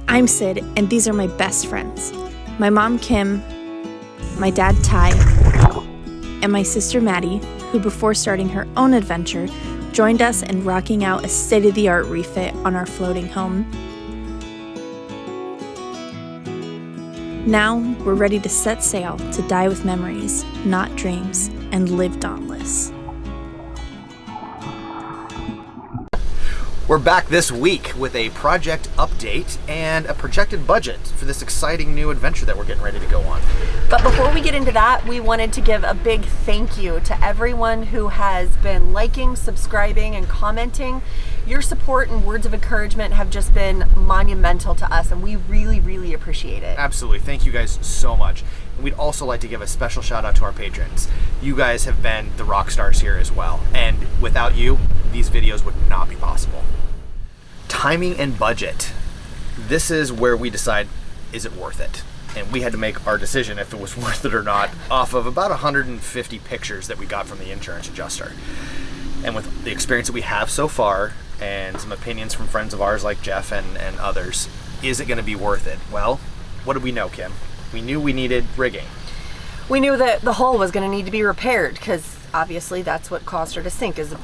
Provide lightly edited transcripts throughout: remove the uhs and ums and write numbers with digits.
I'm Sid, and these are my best friends. My mom, Kim, my dad, Ty, and my sister, Maddie, who before starting her own adventure, joined us in rocking out a state-of-the-art refit on our floating home. Now, we're ready to set sail to die with memories, not dreams, and live dauntless. We're back this week with a project update and a projected budget for this exciting new adventure that we're getting ready to go on. But before we get into that, we wanted to give a big thank you to everyone who has been liking, subscribing, and commenting. Your support and words of encouragement have just been monumental to us, and we really, really appreciate it. Absolutely. Thank you guys so much. And we'd also like to give a special shout out to our patrons. You guys have been the rock stars here as well. And without you, these videos would not be possible. Timing and budget. This is where we decide, is it worth it? And we had to make our decision if it was worth it or not off of about 150 pictures that we got from the insurance adjuster. And with the experience that we have so far and some opinions from friends of ours like Jeff and others, is it going to be worth it? Well, what did we know, Kim? We knew we needed rigging. We knew that the hull was going to need to be repaired because obviously that's what caused her to sink, is a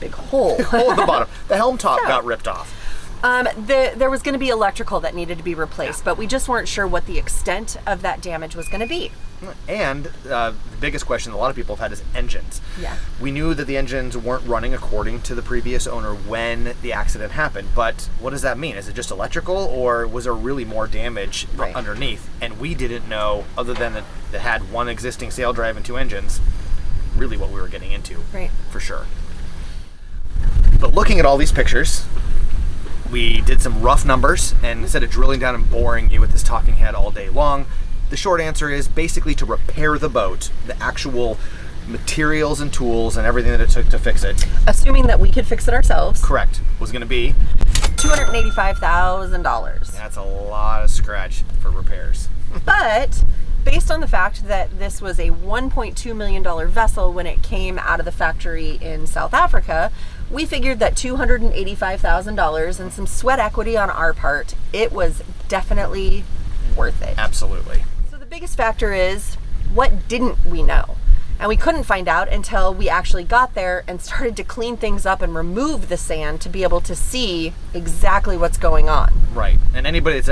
big hole. Hole at the bottom. The helm top got ripped off. There was going to be electrical that needed to be replaced, but we just weren't sure what the extent of that damage was going to be. And the biggest question a lot of people have had is engines. Yeah. We knew that the engines weren't running according to the previous owner when the accident happened, but what does that mean? Is it just electrical, or was there really more damage underneath? And we didn't know, other than that it had one existing sail drive and two engines, really what we were getting into, for sure. But looking at all these pictures, we did some rough numbers, and instead of drilling down and boring you with this talking head all day long, the short answer is basically to repair the boat, the actual materials and tools and everything that it took to fix it. Assuming that we could fix it ourselves. Correct. Was going to be $285,000. That's a lot of scratch for repairs. But based on the fact that this was a $1.2 million vessel when it came out of the factory in South Africa, we figured that $285,000 and some sweat equity on our part, it was definitely worth it. Absolutely. So the biggest factor is, what didn't we know? And we couldn't find out until we actually got there and started to clean things up and remove the sand to be able to see exactly what's going on. Right. And anybody that's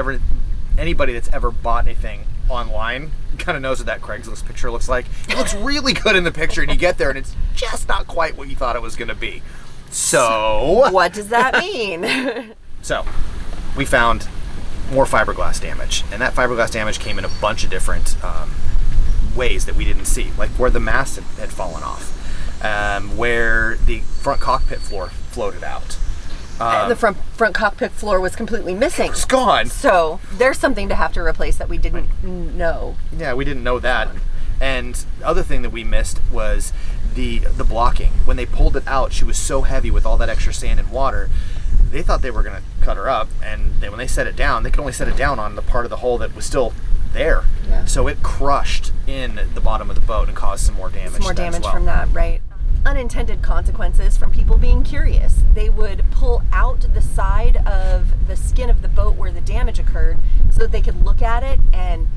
ever bought anything online kind of knows what that Craigslist picture looks like. It looks really good in the picture, and you get there and it's just not quite what you thought it was going to be. So what does that mean? So we found more fiberglass damage, and that fiberglass damage came in a bunch of different ways that we didn't see, like where the mast had fallen off, where the front cockpit floor floated out. The front cockpit floor was completely missing. It's gone. So there's something to have to replace that we didn't know. Yeah, we didn't know that. And the other thing that we missed was the blocking. When they pulled it out, she was so heavy with all that extra sand and water, they thought they were going to cut her up, and when they set it down, they could only set it down on the part of the hull that was still there. Yeah. So it crushed in the bottom of the boat and caused some more damage. Some more damage from that, right. Unintended consequences from people being curious. They would pull out the side of the skin of the boat where the damage occurred so that they could look at it, and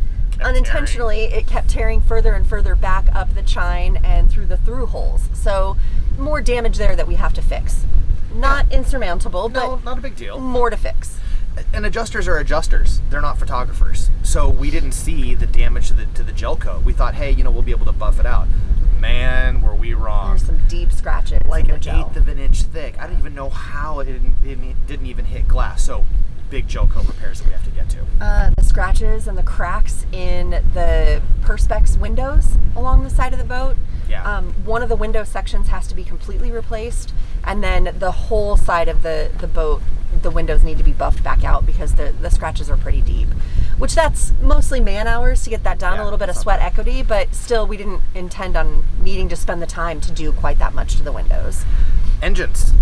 unintentionally it kept tearing further and further back up the chine and through the through holes. So more damage there that we have to fix. Not insurmountable, but not a big deal. More to fix. And adjusters are adjusters. They're not photographers. So we didn't see the damage to the gel coat. We thought, hey, we'll be able to buff it out. Man, were we wrong. There's some deep scratches. Like in an eighth of an inch thick. I don't even know how it didn't even hit glass. So big gel coat repairs that we have to get to. The scratches and the cracks in the perspex windows along the side of the boat. Yeah. One of the window sections has to be completely replaced, and then the whole side of the boat, the windows need to be buffed back out because the scratches are pretty deep. Which that's mostly man hours to get that done, a little bit of sweat equity, but still we didn't intend on needing to spend the time to do quite that much to the windows. Engines.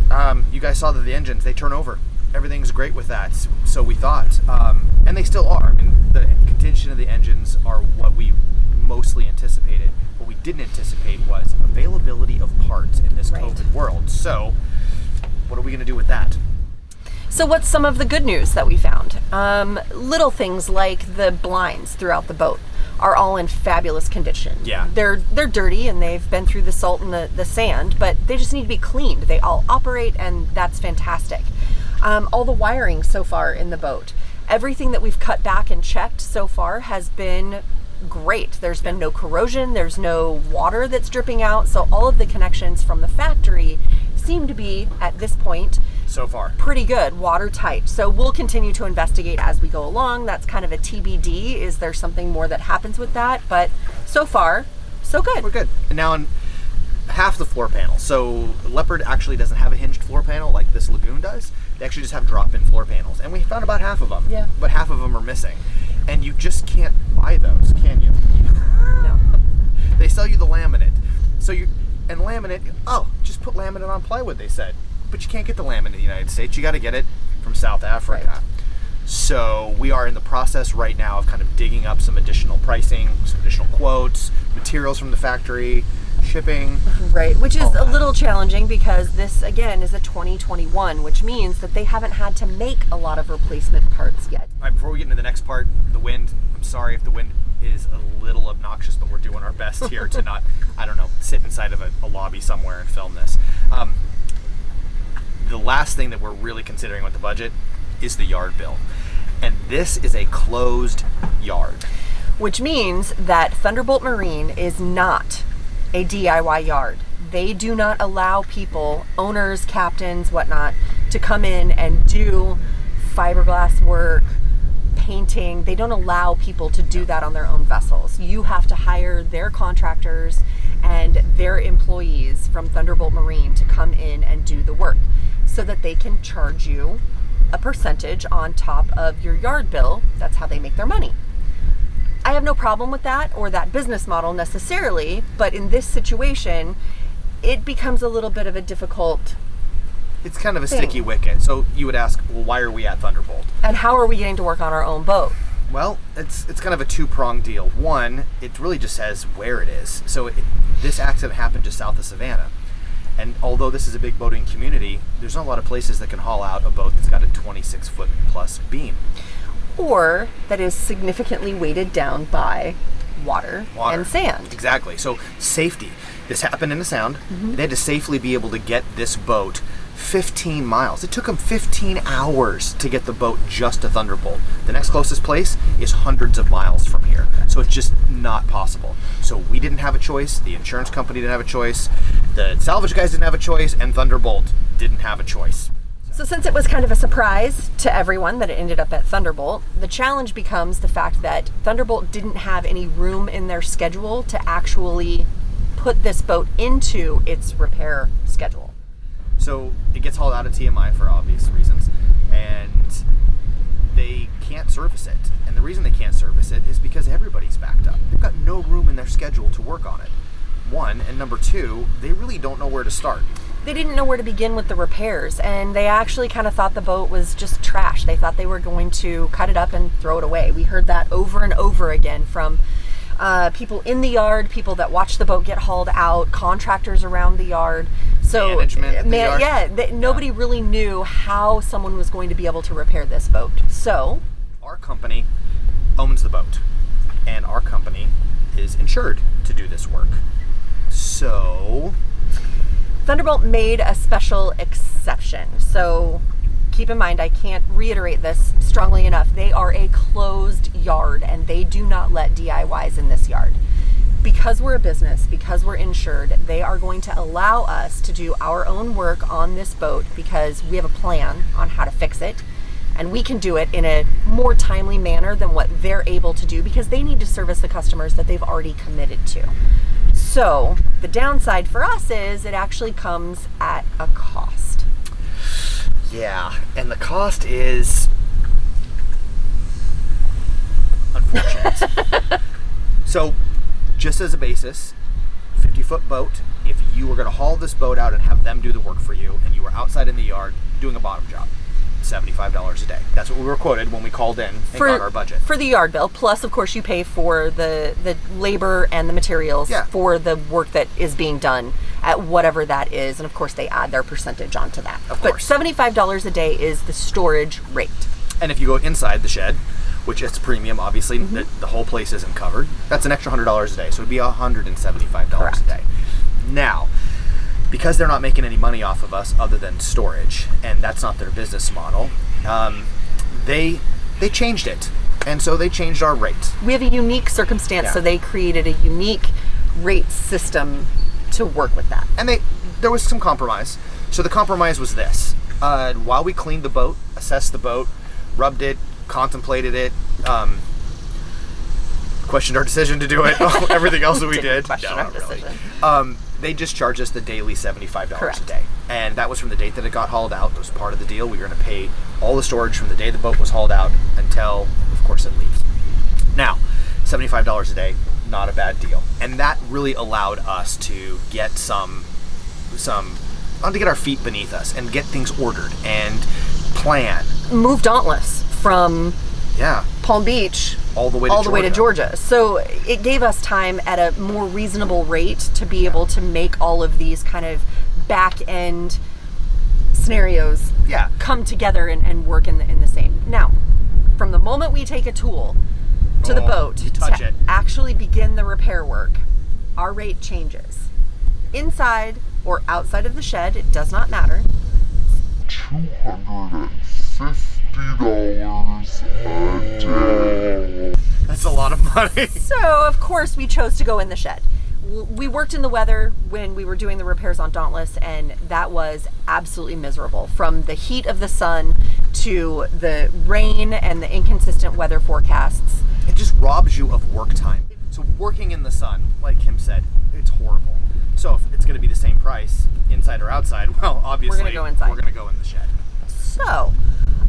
You guys saw that the engines, they turn over. Everything's great with that, so we thought. And they still are. I mean, the condition of the engines are what we mostly anticipated. What we didn't anticipate was availability of parts in this COVID world. So what are we going to do with that? So what's some of the good news that we found? Little things like the blinds throughout the boat are all in fabulous condition. Yeah. They're dirty and they've been through the salt and the sand, but they just need to be cleaned. They all operate, and that's fantastic. All the wiring so far in the boat, everything that we've cut back and checked so far has been great. There's been no corrosion, there's no water that's dripping out, so all of the connections from the factory seem to be, at this point, So far. pretty good, watertight. So we'll continue to investigate as we go along. That's kind of a TBD. Is there something more that happens with that? But so far, so good. We're good. And now on half the floor panel. So Leopard actually doesn't have a hinged floor panel like this Lagoon does. They actually just have drop-in floor panels. And we found about half of them. Yeah. But half of them are missing. And you just can't buy those, can you? No. They sell you the laminate. And laminate, just put laminate on plywood, they said. But you can't get the laminate in the United States. You got to get it from South Africa. Right. So we are in the process right now of kind of digging up some additional pricing, some additional quotes, materials from the factory, shipping. Right, which is all a that. little challenging because this, again, is a 2021, which means that they haven't had to make a lot of replacement parts yet. All right, before we get into the next part, the wind. I'm sorry if the wind is a little obnoxious, but we're doing our best here to not, sit inside of a lobby somewhere and film this. The last thing that we're really considering with the budget is the yard bill. And this is a closed yard. Which means that Thunderbolt Marine is not a DIY yard. They do not allow people, owners, captains, whatnot, to come in and do fiberglass work, painting. They don't allow people to do that on their own vessels. You have to hire their contractors and their employees from Thunderbolt Marine to come in and do the work so that they can charge you a percentage on top of your yard bill. That's how they make their money. I have no problem with that or that business model necessarily, but in this situation, it becomes a little bit of a difficult It's kind of a thing. sticky wicket. So you would ask, well, why are we at Thunderbolt? And how are we getting to work on our own boat? Well, it's kind of a two-pronged deal. One, it really just says where it is. So this accident happened just south of Savannah. And although this is a big boating community, there's not a lot of places that can haul out a boat that's got a 26-foot plus beam. Or that is significantly weighted down by water. and sand. Exactly. So safety. This happened in the Sound. They had to safely be able to get this boat 15 miles. It took them 15 hours to get the boat just to Thunderbolt. The next closest place is hundreds of miles from here. So it's just not possible. So we didn't have a choice. The insurance company didn't have a choice. The salvage guys didn't have a choice. And Thunderbolt didn't have a choice. So since it was kind of a surprise to everyone that it ended up at Thunderbolt, the challenge becomes the fact that Thunderbolt didn't have any room in their schedule to actually put this boat into its repair schedule. So it gets hauled out of TMI for obvious reasons, and they can't service it. And the reason they can't service it is because everybody's backed up. They've got no room in their schedule to work on it. One, and number two, they really don't know where to start. They didn't know where to begin with the repairs, and they actually kind of thought the boat was just trash. They thought they were going to cut it up and throw it away. We heard that over and over again from people in the yard, people that watched the boat get hauled out, contractors around the yard. So Management at the yard. Nobody really knew how someone was going to be able to repair this boat. So Our company owns the boat, and our company is insured to do this work. So Thunderbolt made a special exception. So keep in mind, I can't reiterate this strongly enough. They are a closed yard and they do not let DIYs in this yard. Because we're a business, because we're insured, they are going to allow us to do our own work on this boat because we have a plan on how to fix it. And we can do it in a more timely manner than what they're able to do because they need to service the customers that they've already committed to. So the downside for us is it actually comes at a cost. yeah, and the cost is unfortunate. So just as a basis, 50-foot boat, if you were going to haul this boat out and have them do the work for you, and you were outside in the yard doing a bottom job, $75 a day. That's what we were quoted when we called in and got our budget. For the yard bill, plus of course you pay for the labor and the materials for the work that is being done at whatever that is, and of course they add their percentage onto that. Of course. But $75 a day is the storage rate. And if you go inside the shed, which it's premium, obviously, the whole place isn't covered, that's an extra $100 a day. So it'd be $175 Correct. a day. Now, because they're not making any money off of us other than storage, and that's not their business model, they changed it. And so they changed our rates. We have a unique circumstance, so they created a unique rate system to work with that. And there was some compromise. So the compromise was this. While we cleaned the boat, assessed the boat, rubbed it, contemplated it, questioned our decision to do it, everything else that we did. Question our decision. They just charged us the daily $75 Correct. a day. And that was from the date that it got hauled out. It was part of the deal. We were going to pay all the storage from the day the boat was hauled out until, of course, it leaves. Now, $75 a day, not a bad deal. And that really allowed us to get to get our feet beneath us and get things ordered and plan. Move Dauntless from Yeah. Palm Beach All the way to Georgia. So it gave us time at a more reasonable rate to be able to make all of these kind of back end scenarios come together and work in the same. Now, from the moment we take a tool to the boat to actually begin the repair work, our rate changes. Inside or outside of the shed, it does not matter. $250 a day. That's a lot of money. So, of course, we chose to go in the shed. We worked in the weather when we were doing the repairs on Dauntless, and that was absolutely miserable. From the heat of the sun to the rain and the inconsistent weather forecasts. It just robs you of work time. So working in the sun, like Kim said, it's horrible. So if it's going to be the same price, inside or outside, well, obviously, we're going to go inside. We're going to go in the shed. So,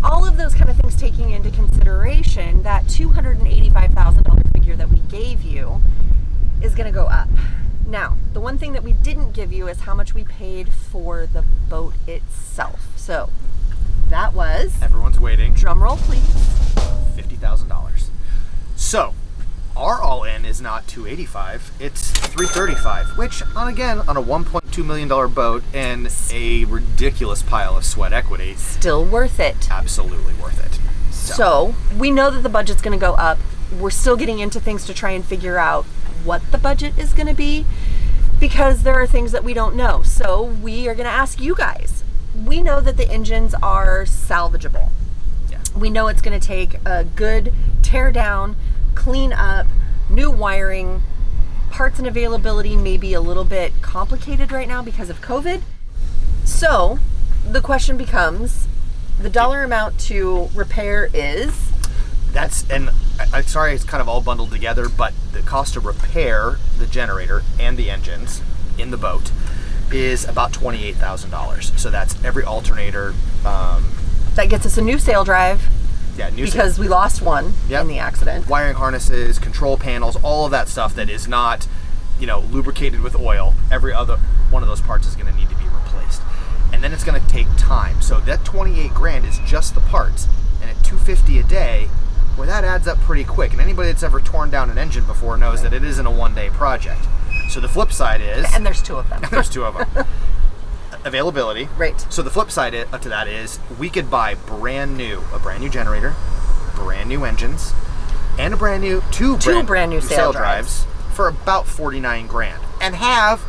all of those kind of things taking into consideration, that $285,000 figure that we gave you is going to go up. Now, the one thing that we didn't give you is how much we paid for the boat itself. So, that was... Everyone's waiting. Drum roll, please. $50,000. So, our all-in is not $285, it's $335, which, on a $1.2 million boat and a ridiculous pile of sweat equity, Still worth it. absolutely worth it. So, we know that the budget's going to go up. We're still getting into things to try and figure out what the budget is going to be, because there are things that we don't know. So, we are going to ask you guys. We know that the engines are salvageable. Yeah. We know it's going to take a good tear down, clean up, new wiring. Parts and availability may be a little bit complicated right now because of COVID. So the question becomes, the dollar amount to repair is? I'm sorry it's kind of all bundled together, but the cost to repair the generator and the engines in the boat is about $28,000. So that's every alternator. That gets us a new sail drive. Yeah, because we lost one in the accident. Wiring harnesses, control panels, all of that stuff that is not, lubricated with oil. Every other one of those parts is going to need to be replaced. And then it's going to take time. So that $28,000 is just the parts. And at $250 a day, well, that adds up pretty quick. And anybody that's ever torn down an engine before knows that it isn't a one-day project. So the flip side is... And there's two of them. There's two of them. Availability. Right. So the flip side to that is we could buy a brand new generator, brand new engines, and two brand new sail drives for about $49,000 and have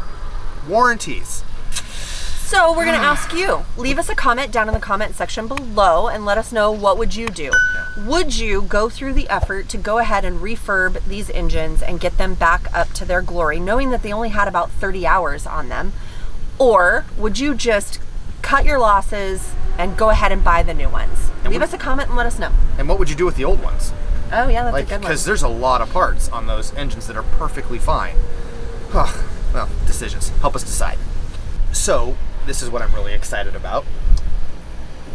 warranties. So we're going to ask you, leave us a comment down in the comment section below and let us know, what would you do? Yeah. Would you go through the effort to go ahead and refurb these engines and get them back up to their glory, knowing that they only had about 30 hours on them? Or would you just cut your losses and go ahead and buy the new ones? Leave us a comment and let us know. And what would you do with the old ones? Oh yeah, that's a good one. Because there's a lot of parts on those engines that are perfectly fine. Well, decisions. Help us decide. So, this is what I'm really excited about.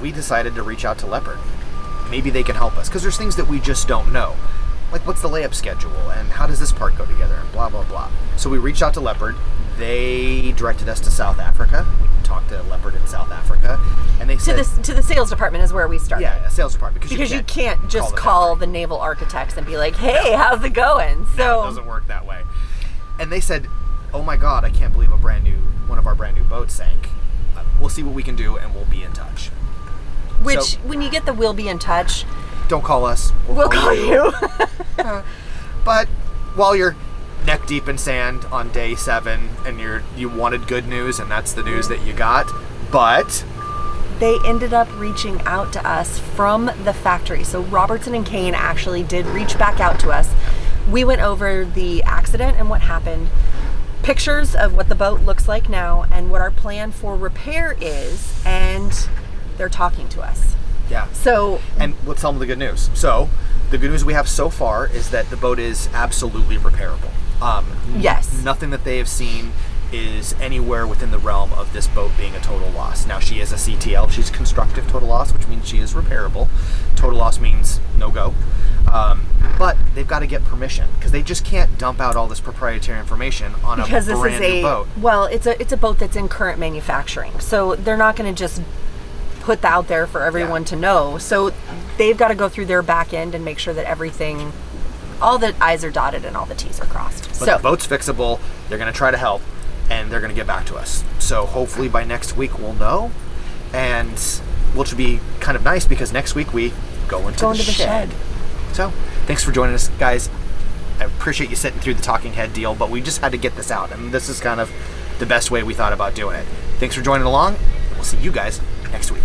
We decided to reach out to Leopard. Maybe they can help us, because there's things that we just don't know. Like, what's the layup schedule, and how does this part go together, and blah, blah, blah. So we reached out to Leopard. They directed us to South Africa. We talked to Leopard in South Africa, and they said... To the sales department is where we started. Yeah, sales department. Because you can't just call the naval architects and be like, hey, how's it going? No, it doesn't work that way. And they said, oh my God, I can't believe one of our brand new boats sank. We'll see what we can do, and we'll be in touch. Which, So, when you get the "we'll be in touch," don't call us. we'll call you. But while you're neck deep in sand on day 7 and you wanted good news and that's the news that you got, but They ended up reaching out to us from the factory. So Robertson and Kane actually did reach back out to us. We went over the accident and what happened, pictures of what the boat looks like now and what our plan for repair is, and they're talking to us. yeah. So, And let's tell them the good news. So, the good news we have so far is that the boat is absolutely repairable. Yes. Nothing that they have seen is anywhere within the realm of this boat being a total loss. Now, she is a CTL. She's constructive total loss, which means she is repairable. Total loss means no go. But they've got to get permission because they just can't dump out all this proprietary information on because a this brand is new boat. Well, it's a boat that's in current manufacturing. So they're not going to just put that out there for everyone to know. So they've got to go through their back end and make sure that everything, all the I's are dotted and all the T's are crossed. But So the boat's fixable. They're going to try to help, and they're going to get back to us. So hopefully by next week we'll know, and which will be kind of nice because next week we go into the shed. So thanks for joining us, guys. I appreciate you sitting through the talking head deal, but we just had to get this out, and this is kind of the best way we thought about doing it. Thanks for joining along. We'll see you guys next week.